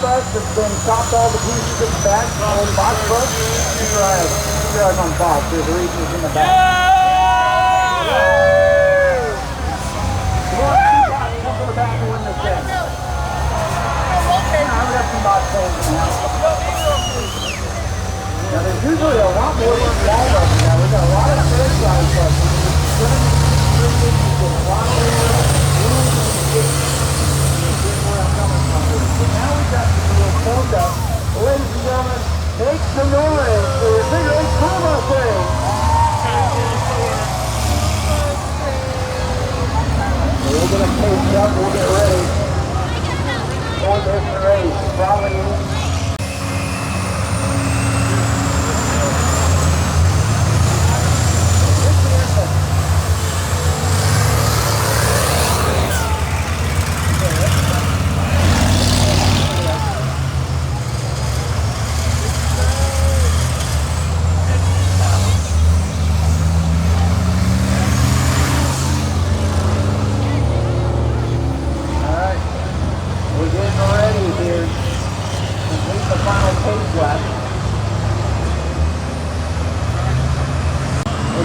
bus that's been chopped all the pieces at the back, old box bus. Keep your eyes on Bob. There's a reason he's in the back. Come on, come to the back and win this thing. I've got some box fans now. Now, there's usually a lot more than small buses now. We've got a lot of big size buses. Now we've got the little phone up. Ladies and gentlemen, make some noise for your Figure 8 Turbo thing. We're going to pace up, we'll get ready. For this race, probably.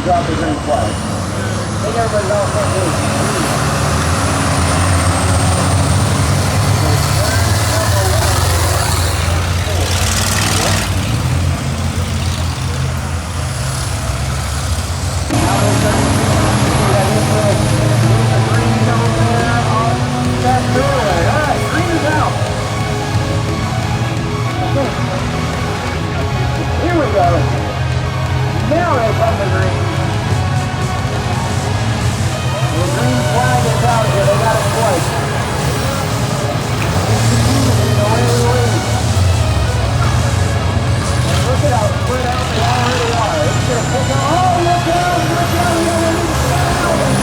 Drop the green flag. I think everybody's all set here. Now we're starting to see that little green over there on that doorway. All right, green is out. Here we go. Now they come to green. The green flag is out here. They got it twice. Away we lead. And look at how spread out they already are. It's going to pick up. Oh, look out! Look out! We got it.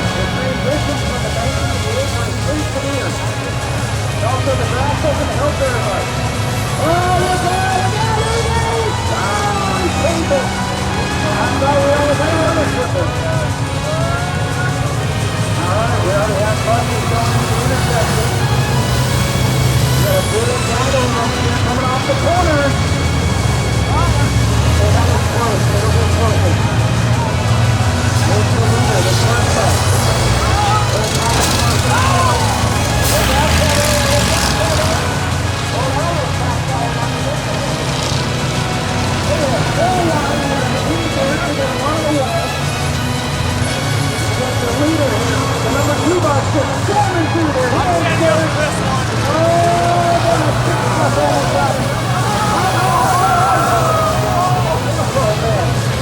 The transition from the banking to the apron is pretty severe. And also the grass doesn't help very much. Oh, look out! Look out! Look out! Oh, he's painful. I thought we always had another slipper. Alright, we already have buses going into the intersection. We got a big battle right here coming off the corner. They got it close. It'll get closer. There's the leader, the first bus. There's the first bus. Look out for it. Look out for it. Oh, that was fast all on the way. Look at that. The leader here, the number 2 bus, just slamming through there. Oh, man.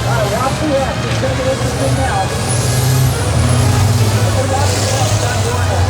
All right, watch the X. It's going to get interesting now. Watch the X down your end.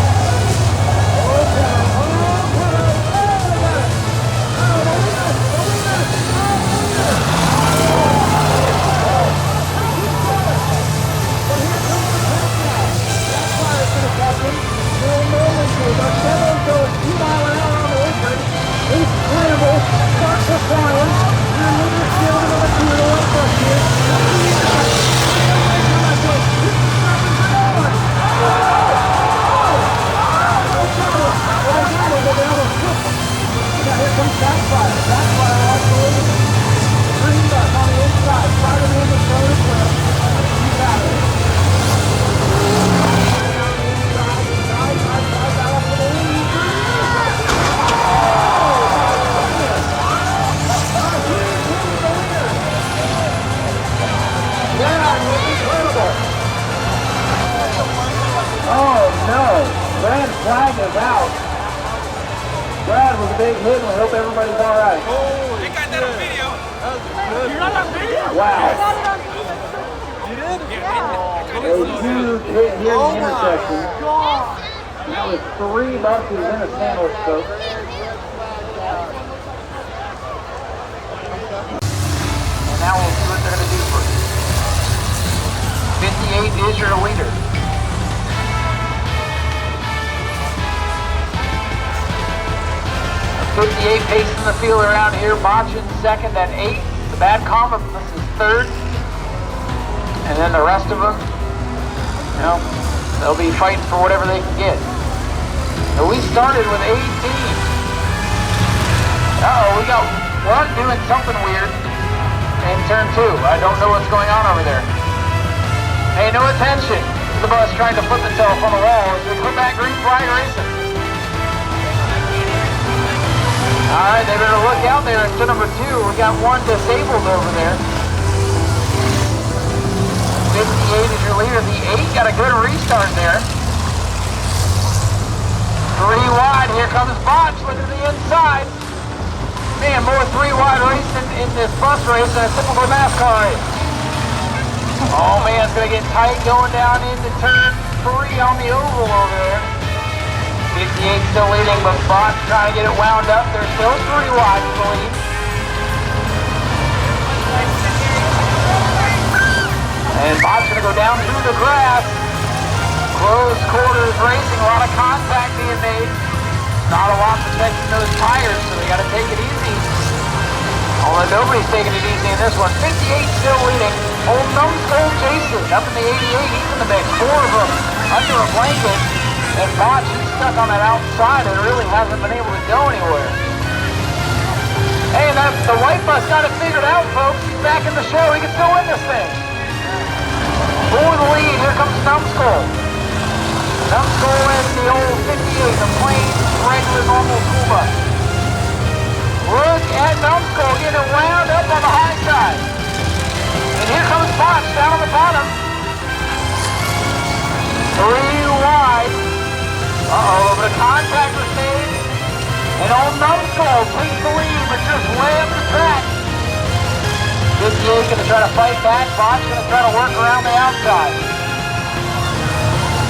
Flag is out. Brad was a big hit, and we hope everybody's all right. Oh, they got that on video. You're not on video? Wow. You did? A huge hit here in the intersection. That was 3 buses in a sandwich scope. And now we'll see what they're going to do first. 58 is your leader. 58 pacing the field around here, Bochin second at 8. The Bad Comet is third. And then the rest of them, you know, they'll be fighting for whatever they can get. And we started with 18. Uh-oh, we're doing something weird in turn 2. I don't know what's going on over there. Hey, no attention. The bus trying to flip itself on the wall as we put back green flag racing. Alright, they better look out there into number 2. We got one disabled over there. 58 is your leader. The 8 got a good restart there. 3 wide. Here comes Botch. Look at the inside. Man, more 3 wide racing in this bus race than a typical NASCAR race. Oh man, it's going to get tight going down into turn 3 on the oval over there. 58 still leading, but Botch trying to get it wound up. There's still 3 wide to the lead. And Bot's going to go down through the grass. Close quarters racing, a lot of contact being made. Not a lot protecting those tires, so they got to take it easy. Although nobody's taking it easy in this one. 58 still leading. Old Numbskull Jason up in the 88. He's in the mix. 4 of them under a blanket. And Botch is stuck on that outside and really hasn't been able to go anywhere. Hey, the white bus got it figured out, folks. He's back in the show. He can still win this thing. For the lead, here comes Numbskull. Numbskull in the old 58, the plain, regular, normal school bus. Look at Numbskull getting wound up on the high side. And here comes Botch down on the bottom. 3 wide. Uh-oh, but a contact was made. And old Numbskull takes the lead, but just way up the track. 58 going to try to fight back. Botch going to try to work around the outside.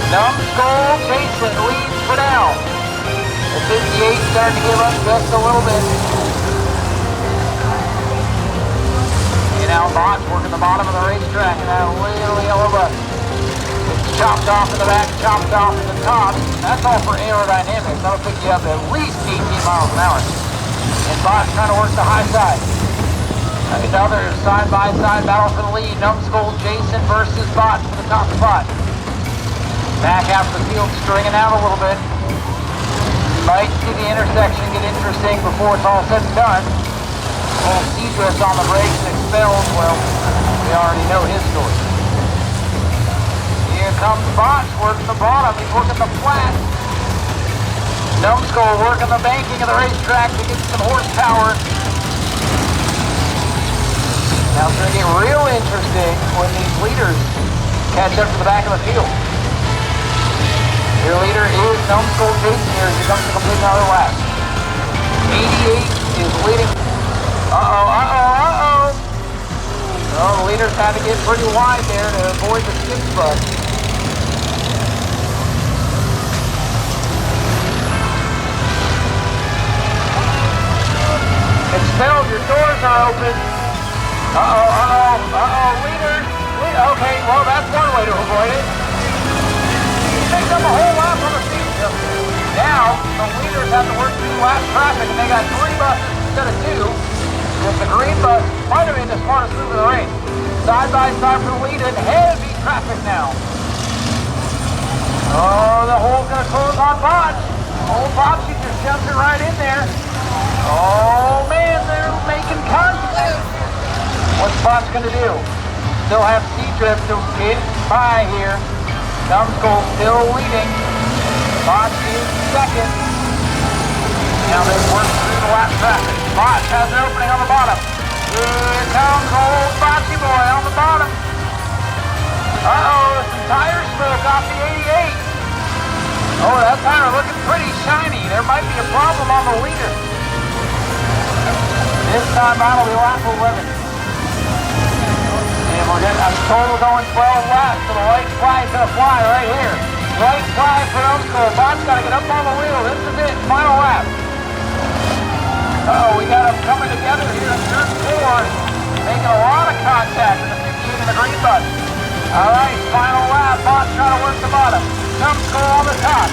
Numbskull Jason leads for now. The 58 starting to give up just a little bit. And now Botch working the bottom of the racetrack in that little yellow bus. It's chopped off in the back, chopped off in the top. That's all for aerodynamics. That'll pick you up at least 18 miles an hour. And Botch trying to work the high side. Another side-by-side battle for the lead. Numbskull Jason versus Botch for the top spot. Back half of the field stringing out a little bit. Might see the intersection get interesting before it's all said and done. Old Seadrift on the brakes and expels. Well, we already know his story. Here comes Botch working the bottom. He's working the flat. Numbskull working the banking of the racetrack to get some horsepower. Now it's going to get real interesting when these leaders catch up to the back of the field. Your leader is Numbskull Jason here as he comes to complete another lap. 88 is leading. Uh-oh. Oh, the leaders had to get pretty wide there to avoid the skip bus. Expelled, your doors are open. Leaders. Okay, well, that's one way to avoid it. Picked up a whole lap on the seat. Now, the leaders have to work through lap traffic, and they got 3 buses instead of 2. Because the green bus might have been the smartest move of the race. Side by side for the lead and heavy traffic now. Oh, the hole's going to close on Botch. Old Botch just jumped it right in there. Oh, man, they're making contact. What's Botch going to do? Still have Seadrift to get by here. Numbskull still leading. Botch is second. Now they work through the lap traffic. Botch has an opening on the bottom. Here comes old Botchy boy on the bottom. Uh-oh, some tire smoke off the 88. Oh, that tire looking pretty shiny. There might be a problem on the leader. This time that'll be lap 11. And we're getting a total going 12 laps, so the white flag's gonna fly right here. White flag for Numbskull. Bot's gotta get up on the wheel. This is it, final lap. Uh-oh, we got them coming together here in turn 4. Making a lot of contact in the 15 and the green bus. Alright, final lap. Bot's trying to work the bottom. Numbskull on the top.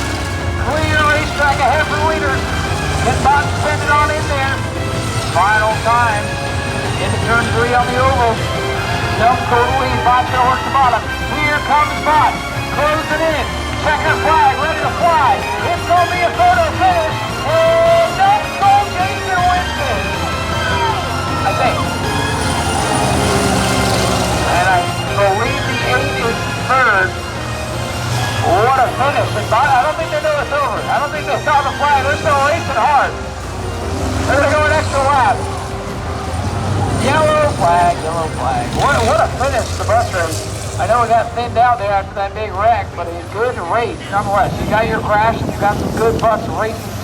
Clear racetrack ahead for leaders. Get Botch spinning on in there. Final time. Into turn 3 on the oval. Numbskull to lead. Botch gonna work the bottom. Here comes Botch. Closing in. Checker flag ready to fly. It's gonna be a I don't think they saw the flag. They're still racing hard. They're going to go an extra lap. Yellow flag, yellow flag. What a finish, the bus race. I know we got thinned out there after that big wreck, but a good race nonetheless. You got your crash and you got some good bus racing.